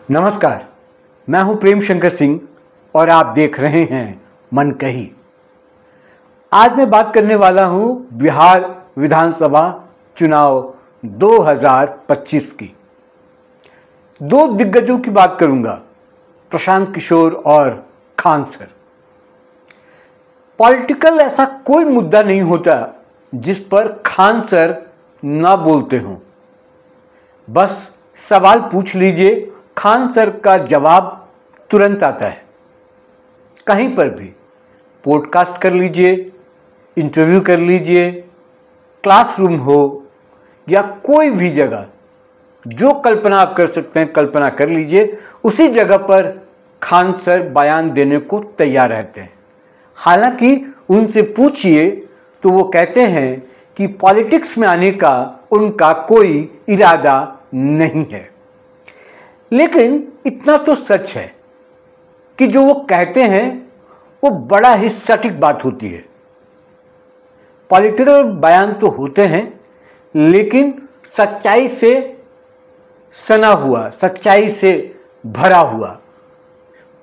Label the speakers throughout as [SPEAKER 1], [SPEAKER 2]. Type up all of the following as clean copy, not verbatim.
[SPEAKER 1] नमस्कार, मैं हूं प्रेम शंकर सिंह और आप देख रहे हैं मन कही। आज मैं बात करने वाला हूं बिहार विधानसभा चुनाव 2025 की। दो दिग्गजों की बात करूंगा, प्रशांत किशोर और खान सर। पॉलिटिकल ऐसा कोई मुद्दा नहीं होता जिस पर खान सर ना बोलते हों। बस सवाल पूछ लीजिए, खान सर का जवाब तुरंत आता है। कहीं पर भी पॉडकास्ट कर लीजिए, इंटरव्यू कर लीजिए, क्लासरूम हो या कोई भी जगह, जो कल्पना आप कर सकते हैं कल्पना कर लीजिए, उसी जगह पर खान सर बयान देने को तैयार रहते हैं। हालांकि उनसे पूछिए तो वो कहते हैं कि पॉलिटिक्स में आने का उनका कोई इरादा नहीं है। लेकिन इतना तो सच है कि जो वो कहते हैं वो बड़ा ही सटीक बात होती है। पॉलिटिकल बयान तो होते हैं लेकिन सच्चाई से सना हुआ, सच्चाई से भरा हुआ,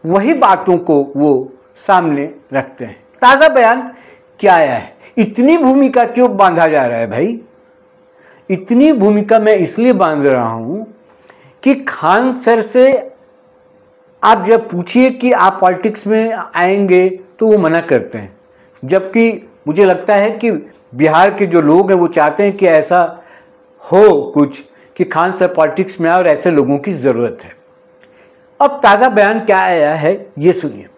[SPEAKER 1] वही बातों को वो सामने रखते हैं। ताज़ा बयान क्या आया है? इतनी भूमिका क्यों बांधा जा रहा है भाई? इतनी भूमिका मैं इसलिए बांध रहा हूं कि खान सर से आप जब पूछिए कि आप पॉलिटिक्स में आएंगे तो वो मना करते हैं, जबकि मुझे लगता है कि बिहार के जो लोग हैं वो चाहते हैं कि ऐसा हो कुछ कि खान सर पॉलिटिक्स में आए और ऐसे लोगों की ज़रूरत है। अब ताज़ा बयान क्या आया है ये सुनिए।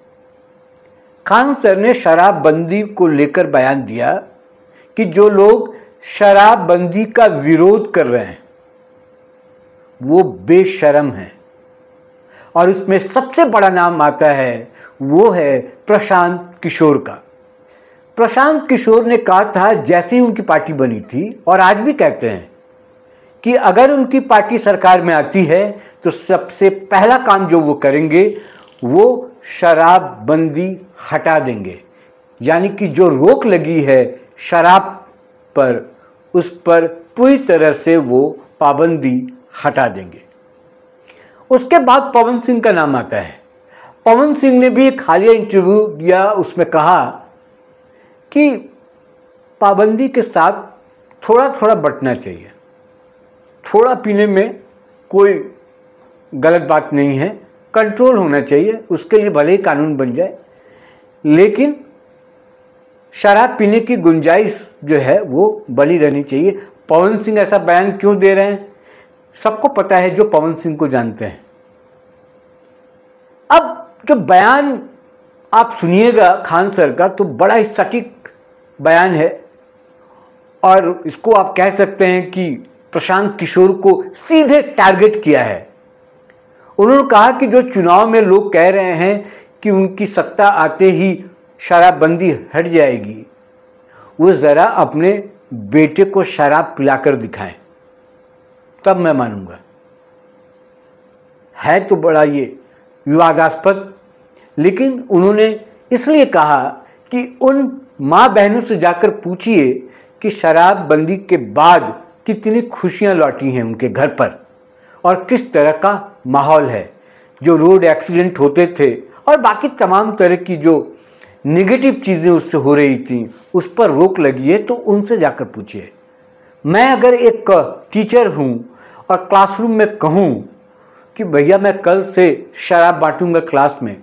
[SPEAKER 1] खान सर ने शराबबंदी को लेकर बयान दिया कि जो लोग शराबबंदी का विरोध कर रहे हैं वो बेशर्म हैं, और उसमें सबसे बड़ा नाम आता है वो है प्रशांत किशोर का। प्रशांत किशोर ने कहा था जैसे ही उनकी पार्टी बनी थी, और आज भी कहते हैं कि अगर उनकी पार्टी सरकार में आती है तो सबसे पहला काम जो वो करेंगे वो शराबबंदी हटा देंगे। यानी कि जो रोक लगी है शराब पर, उस पर पूरी तरह से वो पाबंदी हटा देंगे। उसके बाद पवन सिंह का नाम आता है। पवन सिंह ने भी एक हालिया इंटरव्यू दिया, उसमें कहा कि पाबंदी के साथ थोड़ा थोड़ा बंटना चाहिए, थोड़ा पीने में कोई गलत बात नहीं है, कंट्रोल होना चाहिए, उसके लिए भले ही कानून बन जाए, लेकिन शराब पीने की गुंजाइश जो है वो बनी रहनी चाहिए। पवन सिंह ऐसा बयान क्यों दे रहे हैं? सबको पता है जो पवन सिंह को जानते हैं। अब जो बयान आप सुनिएगा खान सर का तो बड़ा ही सटीक बयान है, और इसको आप कह सकते हैं कि प्रशांत किशोर को सीधे टारगेट किया है। उन्होंने कहा कि जो चुनाव में लोग कह रहे हैं कि उनकी सत्ता आते ही शराबबंदी हट जाएगी, वो ज़रा अपने बेटे को शराब पिलाकर दिखाएं, तब मैं मानूंगा। है तो बड़ा ये विवादास्पद, लेकिन उन्होंने इसलिए कहा कि उन माँ बहनों से जाकर पूछिए कि शराबबंदी के बाद कितनी खुशियां लौटी हैं उनके घर पर, और किस तरह का माहौल है। जो रोड एक्सीडेंट होते थे और बाकी तमाम तरह की जो नेगेटिव चीज़ें उससे हो रही थी, उस पर रोक लगी है, तो उनसे जाकर पूछिए। मैं अगर एक टीचर हूँ और क्लासरूम में कहूँ कि भैया मैं कल से शराब बांटूंगा क्लास में,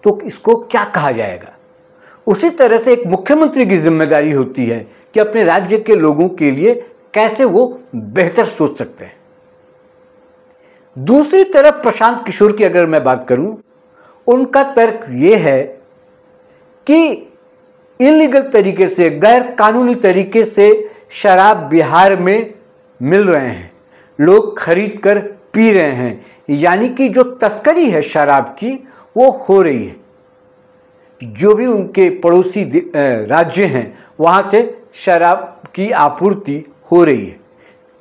[SPEAKER 1] तो इसको क्या कहा जाएगा? उसी तरह से एक मुख्यमंत्री की जिम्मेदारी होती है कि अपने राज्य के लोगों के लिए कैसे वो बेहतर सोच सकते हैं। दूसरी तरफ प्रशांत किशोर की अगर मैं बात करूं, उनका तर्क ये है कि इलीगल तरीके से, गैर कानूनी तरीके से शराब बिहार में मिल रहे हैं, लोग खरीद कर पी रहे हैं, यानी कि जो तस्करी है शराब की वो हो रही है। जो भी उनके पड़ोसी राज्य हैं वहाँ से शराब की आपूर्ति हो रही है।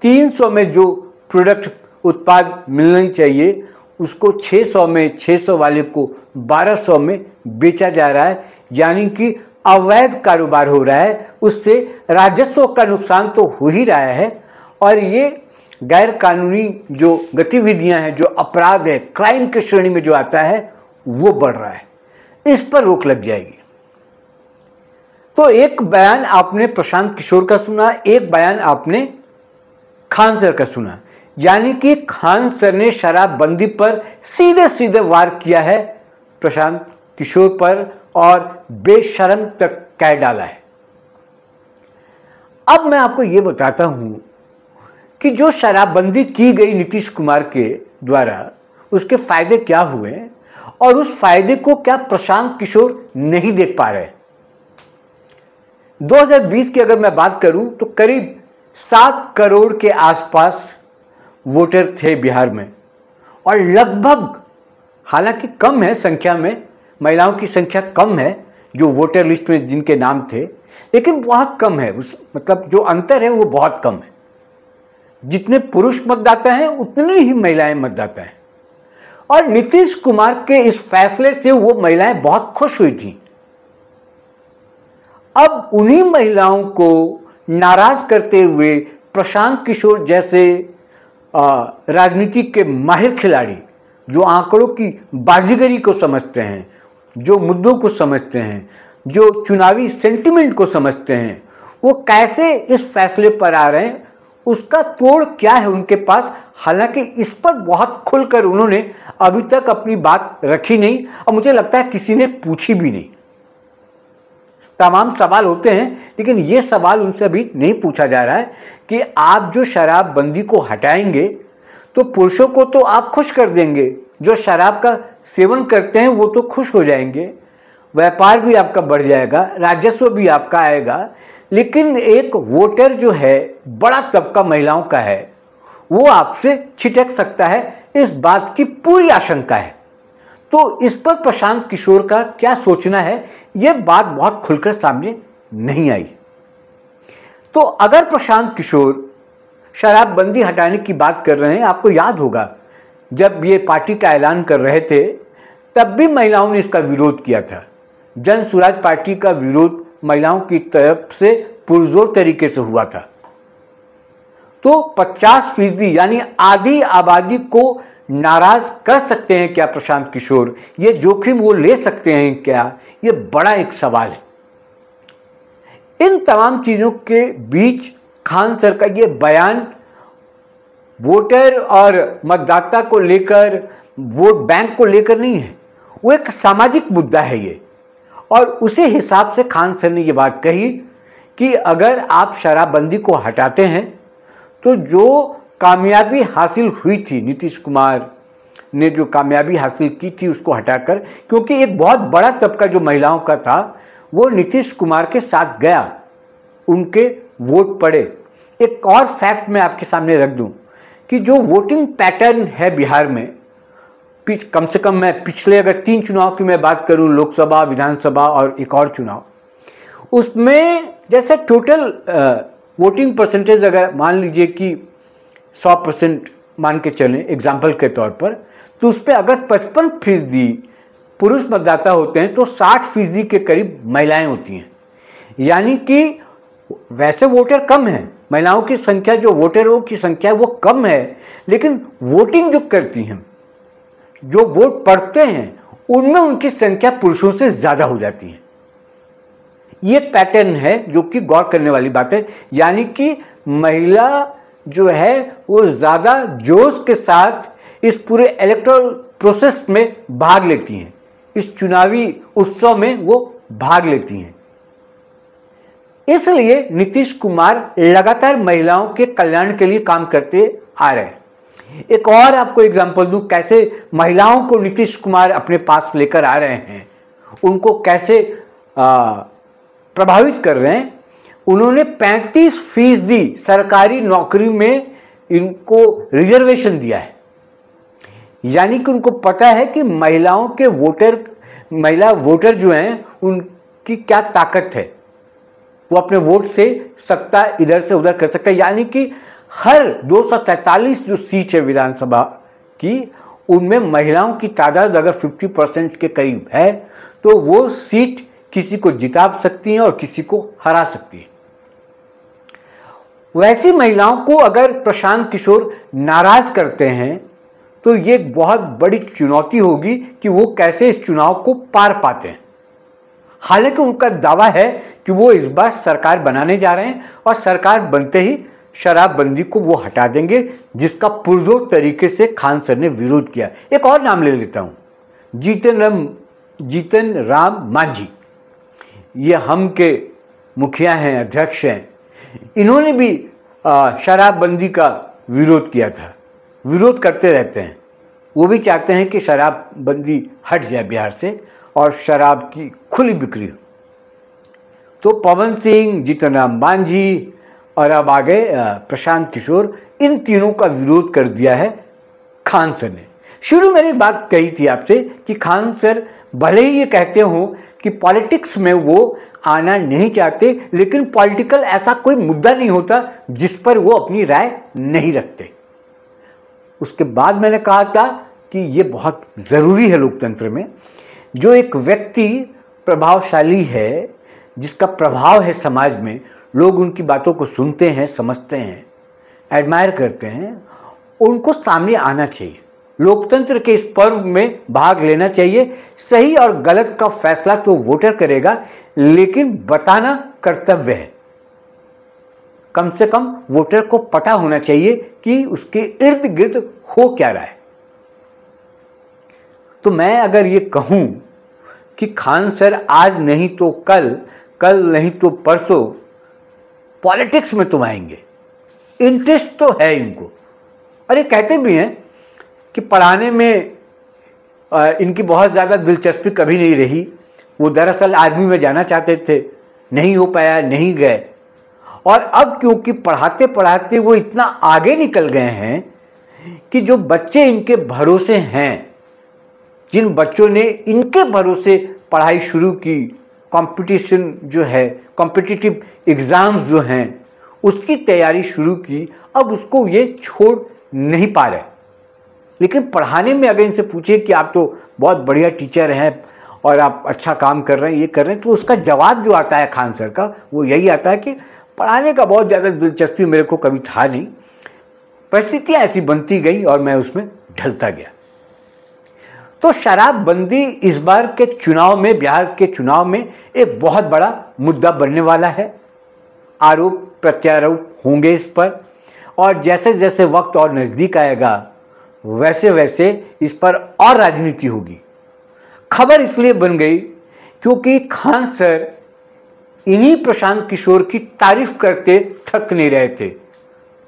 [SPEAKER 1] 300 में जो प्रोडक्ट उत्पाद मिलनी चाहिए उसको 600 में, 600 वाले को 1200 में बेचा जा रहा है, यानी कि अवैध कारोबार हो रहा है। उससे राजस्व का नुकसान तो हो ही रहा है, और ये गैर कानूनी जो गतिविधियां हैं, जो अपराध है, क्राइम के श्रेणी में जो आता है, वो बढ़ रहा है। इस पर रोक लग जाएगी। तो एक बयान आपने प्रशांत किशोर का सुना, एक बयान आपने खान सर का सुना, यानी कि खान सर ने शराबबंदी पर सीधे सीधे वार किया है प्रशांत किशोर पर और बेशर्म तक कह डाला है। अब मैं आपको यह बताता हूं कि जो शराबबंदी की गई नीतीश कुमार के द्वारा, उसके फायदे क्या हुए और उस फायदे को क्या प्रशांत किशोर नहीं देख पा रहे। 2020 की अगर मैं बात करूं तो करीब 7 करोड़ के आसपास वोटर थे बिहार में, और लगभग, हालांकि कम है संख्या में, महिलाओं की संख्या कम है जो वोटर लिस्ट में जिनके नाम थे, लेकिन बहुत कम है। उस मतलब जो अंतर है वो बहुत कम है। जितने पुरुष मतदाता हैं उतनी ही महिलाएं मतदाता हैं, और नीतीश कुमार के इस फैसले से वो महिलाएं बहुत खुश हुई थी। अब उन्हीं महिलाओं को नाराज करते हुए प्रशांत किशोर जैसे राजनीति के माहिर खिलाड़ी, जो आंकड़ों की बाजीगरी को समझते हैं, जो मुद्दों को समझते हैं, जो चुनावी सेंटिमेंट को समझते हैं, वो कैसे इस फैसले पर आ रहे हैं, उसका तोड़ क्या है उनके पास। हालांकि इस पर बहुत खुलकर उन्होंने अभी तक अपनी बात रखी नहीं, और मुझे लगता है किसी ने पूछी भी नहीं। तमाम सवाल होते हैं, लेकिन ये सवाल उनसे अभी नहीं पूछा जा रहा है कि आप जो शराबबंदी को हटाएंगे तो पुरुषों को तो आप खुश कर देंगे, जो शराब का सेवन करते हैं वो तो खुश हो जाएंगे, व्यापार भी आपका बढ़ जाएगा, राजस्व भी आपका आएगा, लेकिन एक वोटर जो है, बड़ा तबका महिलाओं का है, वो आपसे छिटक सकता है, इस बात की पूरी आशंका है। तो इस पर प्रशांत किशोर का क्या सोचना है, यह बात बहुत खुलकर सामने नहीं आई। तो अगर प्रशांत किशोर शराबबंदी हटाने की बात कर रहे हैं, आपको याद होगा जब ये पार्टी का ऐलान कर रहे थे तब भी महिलाओं ने इसका विरोध किया था। जन स्वराज पार्टी का विरोध महिलाओं की तरफ से पुरजोर तरीके से हुआ था। तो 50% यानी आधी आबादी को नाराज कर सकते हैं क्या प्रशांत किशोर, ये जोखिम वो ले सकते हैं क्या, ये बड़ा एक सवाल है। इन तमाम चीजों के बीच खान सर का ये बयान वोटर और मतदाता को लेकर, वोट बैंक को लेकर नहीं है, वो एक सामाजिक मुद्दा है ये। और उसी हिसाब से खान सर ने ये बात कही कि अगर आप शराबबंदी को हटाते हैं तो जो कामयाबी हासिल हुई थी, नीतीश कुमार ने जो कामयाबी हासिल की थी उसको हटाकर, क्योंकि एक बहुत बड़ा तबका जो महिलाओं का था वो नीतीश कुमार के साथ गया, उनके वोट पड़े। एक और फैक्ट मैं आपके सामने रख दूं कि जो वोटिंग पैटर्न है बिहार में, कम से कम मैं पिछले अगर 3 चुनाव की मैं बात करूं, लोकसभा, विधानसभा और एक और चुनाव, उसमें जैसे टोटल वोटिंग परसेंटेज अगर मान लीजिए कि 100% मान के चलें एग्जाम्पल के तौर पर, तो उस पर अगर 55% पुरुष मतदाता होते हैं तो 60% के करीब महिलाएं होती हैं। यानी कि वैसे वोटर कम है, महिलाओं की संख्या, जो वोटरों की संख्या है वो कम है, लेकिन वोटिंग जो करती हैं, जो वोट पड़ते हैं, उनमें उनकी संख्या पुरुषों से ज्यादा हो जाती है। ये पैटर्न है जो कि गौर करने वाली बात है। यानी कि महिला जो है वो ज्यादा जोश के साथ इस पूरे इलेक्टोरल प्रोसेस में भाग लेती हैं, इस चुनावी उत्सव में वो भाग लेती हैं। इसलिए नीतीश कुमार लगातार महिलाओं के कल्याण के लिए काम करते आ रहे हैं। एक और आपको एग्जांपल दूं कैसे महिलाओं को नीतीश कुमार अपने पास लेकर आ रहे हैं, उनको कैसे प्रभावित कर रहे हैं। उन्होंने 35% सरकारी नौकरी में इनको रिजर्वेशन दिया है। यानी कि उनको पता है कि महिलाओं के महिला वोटर जो हैं उनकी क्या ताकत है, वो अपने वोट से सत्ता इधर से उधर कर सकते हैं। यानी कि हर 243 जो सीट है विधानसभा की, उनमें महिलाओं की तादाद अगर 50% के करीब है तो वो सीट किसी को जिता सकती हैं और किसी को हरा सकती है। वैसी महिलाओं को अगर प्रशांत किशोर नाराज करते हैं तो ये बहुत बड़ी चुनौती होगी कि वो कैसे इस चुनाव को पार पाते हैं। हालांकि उनका दावा है कि वो इस बार सरकार बनाने जा रहे हैं और सरकार बनते ही शराबबंदी को वो हटा देंगे, जिसका पुरजोर तरीके से खान सर ने विरोध किया। एक और नाम ले लेता हूँ, जीतन राम मांझी। ये हम के मुखिया हैं, अध्यक्ष हैं। इन्होंने भी शराबबंदी का विरोध किया था, विरोध करते रहते हैं। वो भी चाहते हैं कि शराबबंदी हट जाए बिहार से और शराब की खुली बिक्री हो। तो पवन सिंह, जीतन राम मांझी और अब आ गए प्रशांत किशोर, इन तीनों का विरोध कर दिया है खान सर ने। शुरू मैंने एक बात कही थी आपसे कि खान सर भले ही ये कहते हो कि पॉलिटिक्स में वो आना नहीं चाहते, लेकिन पॉलिटिकल ऐसा कोई मुद्दा नहीं होता जिस पर वो अपनी राय नहीं रखते। उसके बाद मैंने कहा था कि ये बहुत ज़रूरी है लोकतंत्र में, जो एक व्यक्ति प्रभावशाली है, जिसका प्रभाव है समाज में, लोग उनकी बातों को सुनते हैं, समझते हैं, एडमायर करते हैं, उनको सामने आना चाहिए। लोकतंत्र के इस पर्व में भाग लेना चाहिए। सही और गलत का फैसला तो वोटर करेगा, लेकिन बताना कर्तव्य है। कम से कम वोटर को पता होना चाहिए कि उसके इर्द गिर्द हो क्या रहा है। तो मैं अगर ये कहूं कि खान सर आज नहीं तो कल, कल नहीं तो परसों पॉलिटिक्स में तुम आएंगे, इंटरेस्ट तो है इनको। और ये कहते भी हैं कि पढ़ाने में इनकी बहुत ज़्यादा दिलचस्पी कभी नहीं रही। वो दरअसल आर्मी में जाना चाहते थे, नहीं हो पाया, नहीं गए। और अब क्योंकि पढ़ाते पढ़ाते वो इतना आगे निकल गए हैं कि जो बच्चे इनके भरोसे हैं, जिन बच्चों ने इनके भरोसे पढ़ाई शुरू की, कंपटीशन जो है, कॉम्पिटिटिव एग्ज़ाम्स जो हैं, उसकी तैयारी शुरू की, अब उसको ये छोड़ नहीं पा रहे। लेकिन पढ़ाने में अगर इनसे पूछे कि आप तो बहुत बढ़िया टीचर हैं और आप अच्छा काम कर रहे हैं, ये कर रहे हैं, तो उसका जवाब जो आता है खान सर का, वो यही आता है कि पढ़ाने का बहुत ज़्यादा दिलचस्पी मेरे को कभी था नहीं, परिस्थितियाँ ऐसी बनती गई और मैं उसमें ढलता गया। तो शराबबंदी इस बार के चुनाव में, बिहार के चुनाव में एक बहुत बड़ा मुद्दा बनने वाला है। आरोप प्रत्यारोप होंगे इस पर, और जैसे जैसे वक्त और नज़दीक आएगा वैसे वैसे इस पर और राजनीति होगी। खबर इसलिए बन गई क्योंकि खान सर इन्हीं प्रशांत किशोर की तारीफ करते थक नहीं रहे थे।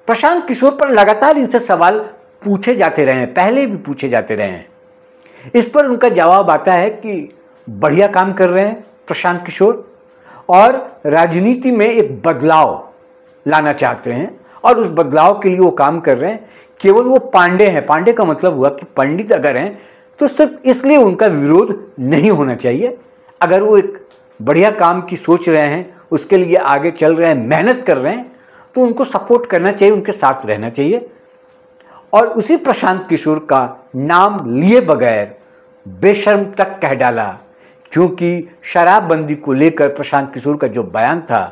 [SPEAKER 1] प्रशांत किशोर पर लगातार इनसे सवाल पूछे जाते रहे हैं, पहले भी पूछे जाते रहे हैं। इस पर उनका जवाब आता है कि बढ़िया काम कर रहे हैं प्रशांत किशोर, और राजनीति में एक बदलाव लाना चाहते हैं और उस बदलाव के लिए वो काम कर रहे हैं। केवल वो पांडे हैं, पांडे का मतलब हुआ कि पंडित अगर हैं तो सिर्फ इसलिए उनका विरोध नहीं होना चाहिए। अगर वो एक बढ़िया काम की सोच रहे हैं, उसके लिए आगे चल रहे हैं, मेहनत कर रहे हैं, तो उनको सपोर्ट करना चाहिए, उनके साथ रहना चाहिए। और उसी प्रशांत किशोर का नाम लिए बगैर बेशर्म तक कह डाला, क्योंकि शराबबंदी को लेकर प्रशांत किशोर का जो बयान था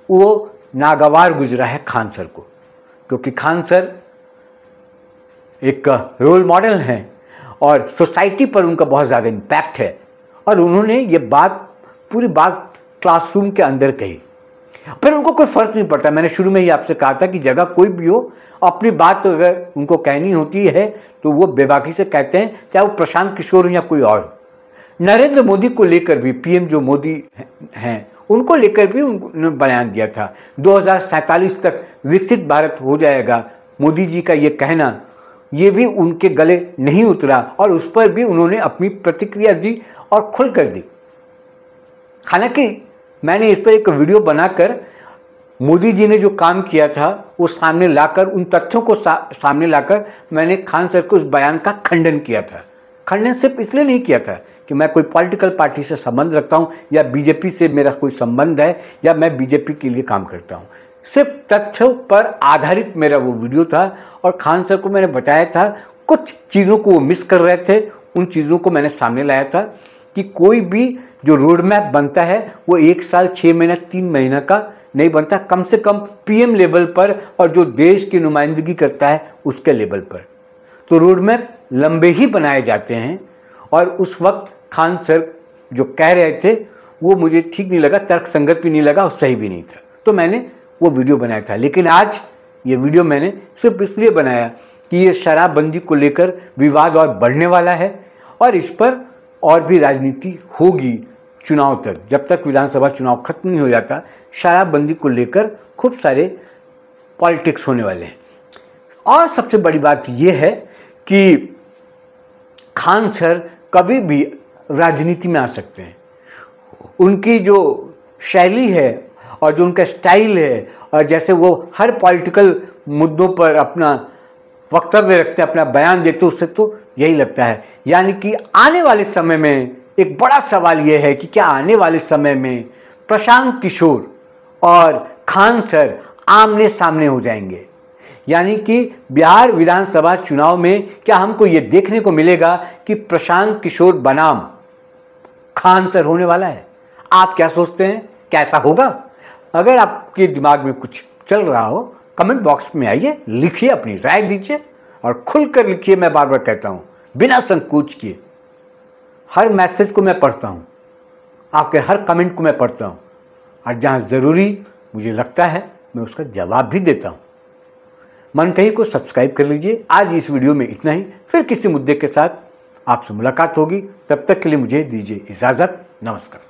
[SPEAKER 1] वो नागवार गुजरा है खान सर को, क्योंकि खान सर एक रोल मॉडल हैं और सोसाइटी पर उनका बहुत ज़्यादा इम्पैक्ट है। और उन्होंने ये बात, पूरी बात क्लासरूम के अंदर कही, फिर उनको कोई फ़र्क नहीं पड़ता। मैंने शुरू में ही आपसे कहा था कि जगह कोई भी हो, अपनी बात तो अगर उनको कहनी होती है तो वो बेबाकी से कहते हैं, चाहे वो प्रशांत किशोर हो या कोई और। नरेंद्र मोदी को लेकर भी, पीएम जो मोदी हैं उनको लेकर भी उन्होंने बयान दिया था, 2047 तक विकसित भारत हो जाएगा। मोदी जी का ये कहना, ये भी उनके गले नहीं उतरा और उस पर भी उन्होंने अपनी प्रतिक्रिया दी और खुल कर दी। हालांकि मैंने इस पर एक वीडियो बनाकर मोदी जी ने जो काम किया था वो सामने लाकर, उन तथ्यों को सामने लाकर मैंने खान सर को उस बयान का खंडन किया था। खंडन सिर्फ इसलिए नहीं किया था कि मैं कोई पॉलिटिकल पार्टी से संबंध रखता हूँ या बीजेपी से मेरा कोई संबंध है या मैं बीजेपी के लिए काम करता हूँ। सिर्फ तथ्यों पर आधारित मेरा वो वीडियो था और खान सर को मैंने बताया था, कुछ चीज़ों को वो मिस कर रहे थे, उन चीज़ों को मैंने सामने लाया था कि कोई भी जो रोड मैप बनता है वो 1 साल 6 महीना 3 महीना का नहीं बनता, कम से कम पीएम लेवल पर और जो देश की नुमाइंदगी करता है उसके लेवल पर। तो रोड मैप लंबे ही बनाए जाते हैं। और उस वक्त खान सर जो कह रहे थे वो मुझे ठीक नहीं लगा, तर्कसंगत भी नहीं लगा और सही भी नहीं था, तो मैंने वो वीडियो बनाया था। लेकिन आज ये वीडियो मैंने सिर्फ इसलिए बनाया कि ये शराबबंदी को लेकर विवाद और बढ़ने वाला है और इस पर और भी राजनीति होगी चुनाव तक। जब तक विधानसभा चुनाव खत्म नहीं हो जाता, शराबबंदी को लेकर खूब सारे पॉलिटिक्स होने वाले हैं। और सबसे बड़ी बात यह है कि खान सर कभी भी राजनीति में आ सकते हैं। उनकी जो शैली है और जो उनका स्टाइल है और जैसे वो हर पॉलिटिकल मुद्दों पर अपना वक्तव्य रखते हैं, अपना बयान देते, उससे तो यही लगता है। यानी कि आने वाले समय में एक बड़ा सवाल यह है कि क्या आने वाले समय में प्रशांत किशोर और खान सर आमने सामने हो जाएंगे। यानी कि बिहार विधानसभा चुनाव में क्या हमको ये देखने को मिलेगा कि प्रशांत किशोर बनाम खान सर होने वाला है। आप क्या सोचते हैं, कैसा होगा? अगर आपके दिमाग में कुछ चल रहा हो, कमेंट बॉक्स में आइए, लिखिए, अपनी राय दीजिए और खुलकर लिखिए। मैं बार बार कहता हूँ, बिना संकोच किए। हर मैसेज को मैं पढ़ता हूँ, आपके हर कमेंट को मैं पढ़ता हूँ और जहाँ ज़रूरी मुझे लगता है मैं उसका जवाब भी देता हूँ। मन कहीं को सब्सक्राइब कर लीजिए। आज इस वीडियो में इतना ही, फिर किसी मुद्दे के साथ आपसे मुलाकात होगी। तब तक के लिए मुझे दीजिए इजाज़त। नमस्कार।